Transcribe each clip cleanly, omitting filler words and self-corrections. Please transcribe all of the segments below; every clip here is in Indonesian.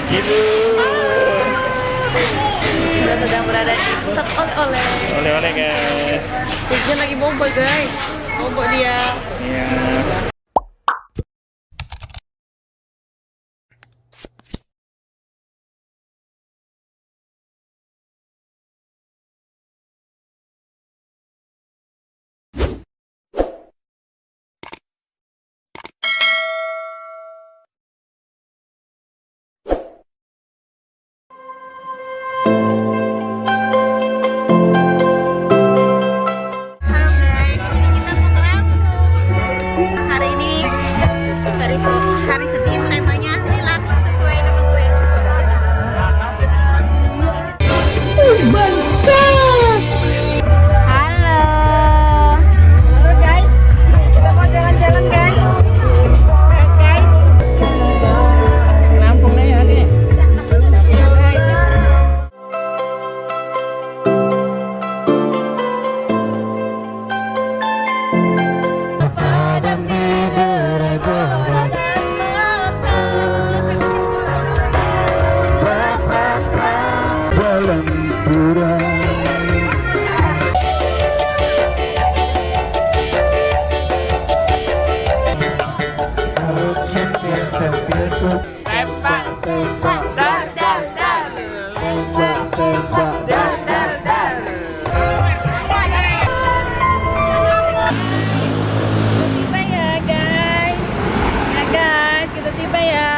Ibu. Kita sedang berada di pusat oleh-oleh. Oleh-oleh guys. Tijan lagi bobo guys. Bobo dia. Iya. Halo guys, ini kita mau ke Lampung. Hari ini hari Senin, temanya relax sesuai dengan gue. Halo. Halo guys. Kita mau jalan-jalan guys. Guys. Lampung nih ya nih. Tiba ya guys. Ya guys, kita tiba ya.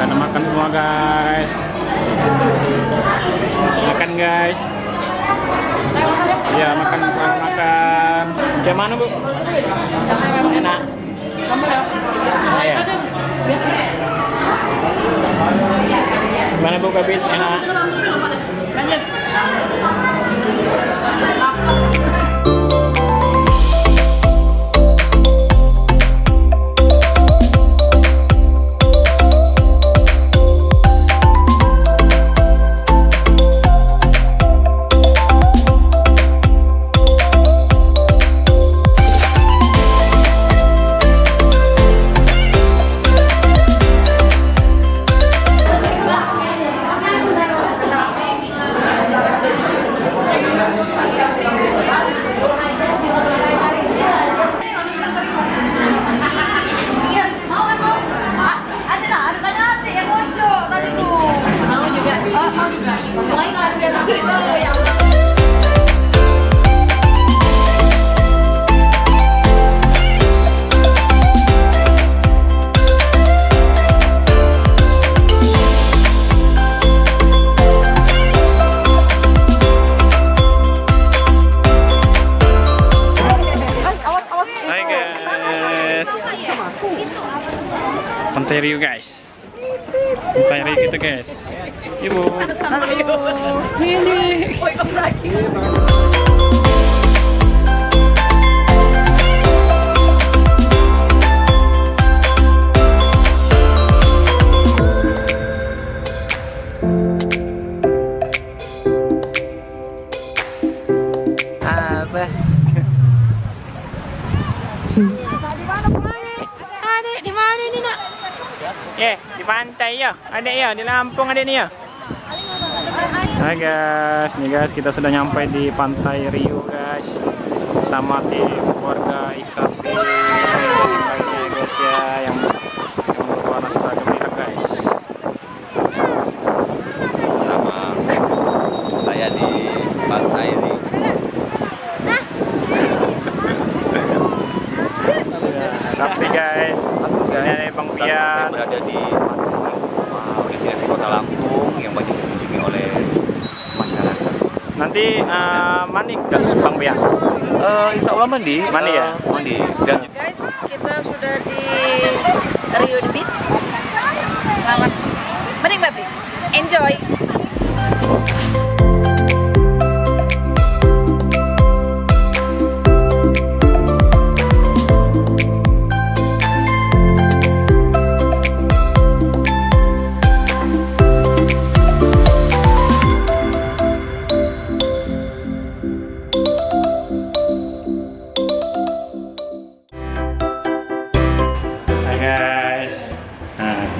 Kita makan semua guys. Makan guys. Iya makan, selamat makan. Gimana bu? Enak. Oh, ya. Gimana bu Kabit? Enak. Hai guys. Pantai Riu guys. Pantai Riu kita guys. Ibu. Ini. Apa? Adik, di mana ini nak? Di pantai ya. Ada ya, di Lampung ada nih ya. Hai guys, nih guys kita sudah nyampe di Pantai Riu guys. Bersama tim keluarga IKP lainnya guys ya yang berwarna seragam merah guys. Sama saya di pantai ini. Sakti guys. Saya Bang Saya Pian. berada di destinasi Kota Lampung yang banyak dikunjungi oleh masyarakat. Nanti mandi nggak Bang Pian? Insya Allah mandi. Mandi ya? Mandi. Dan Guys, kita sudah di Rio de Beach. Selamat hati-hati. Enjoy.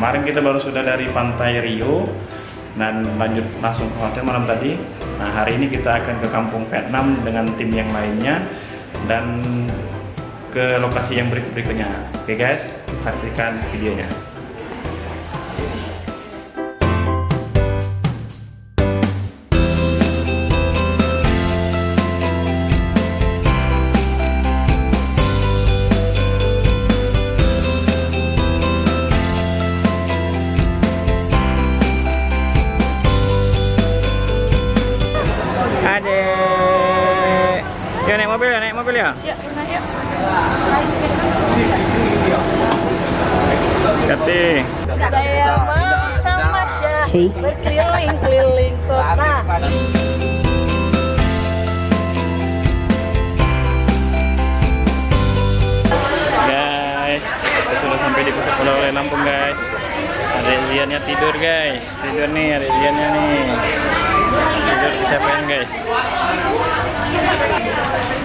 Kemarin kita baru sudah dari Pantai Rio dan lanjut langsung ke hotel malam tadi. Nah, hari ini kita akan ke Kampung Vietnam dengan tim yang lainnya dan ke lokasi yang berikutnya. Oke guys, saksikan videonya. Adek, ya naik mobil ya, Yuk, yuk. Hati. Saya mau tamasya berkeliling-keliling kota. Guys, kita sudah sampai di pusat oleh-oleh Lampung guys. Ada Liannya tidur guys, tidur nih, ada Liannya nih. Tidur kecapean guys.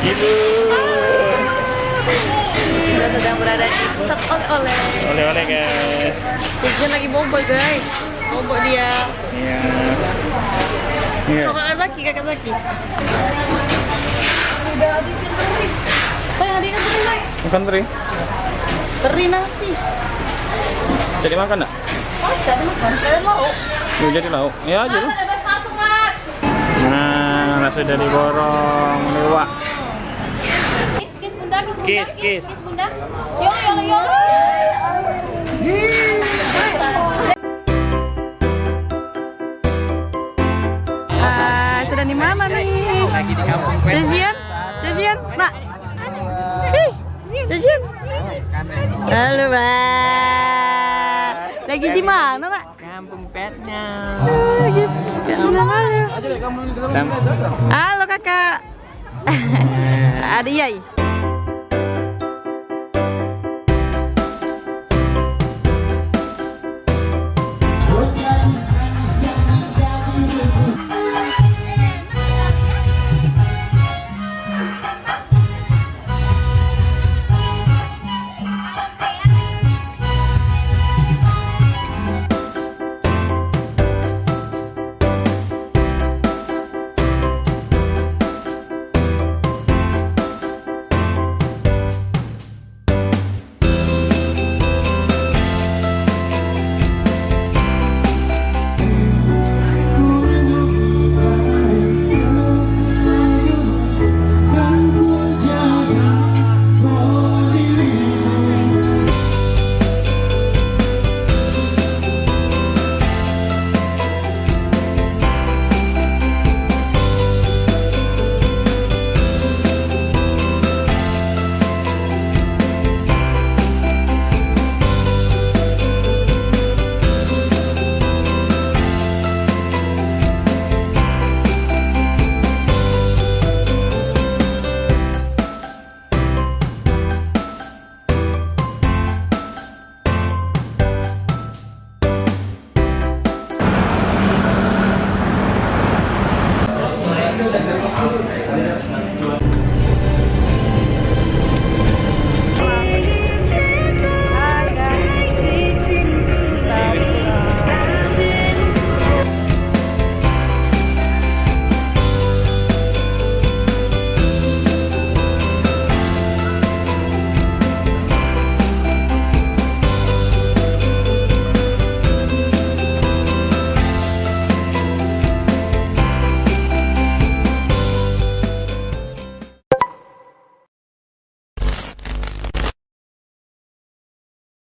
Tidur. Kita sedang berada di pusat oleh-oleh. Oleh-oleh guys. Tijan lagi bobo guys. Bobo dia. Iya. Iya. Kakak Zaki. Udah habisin teri. Yang hadirin teri, Nay. Makan teri. Teri nasi. Jadi makan enggak? Oh, jadi makan. Saya mau. Jadi lauk. Ya aja lah. Nah, sudah diborong lewat. Kis bunda, Kis. bunda. Yo. Sudah di mana nih? Lagi di Kampung Cesian, nak. Cesian. Halo, Mbak. Lagi di mana, Nak? Kampung Vietnam. Lagi Vietnam aja. Dan Halo, Kakak. Ada Yai.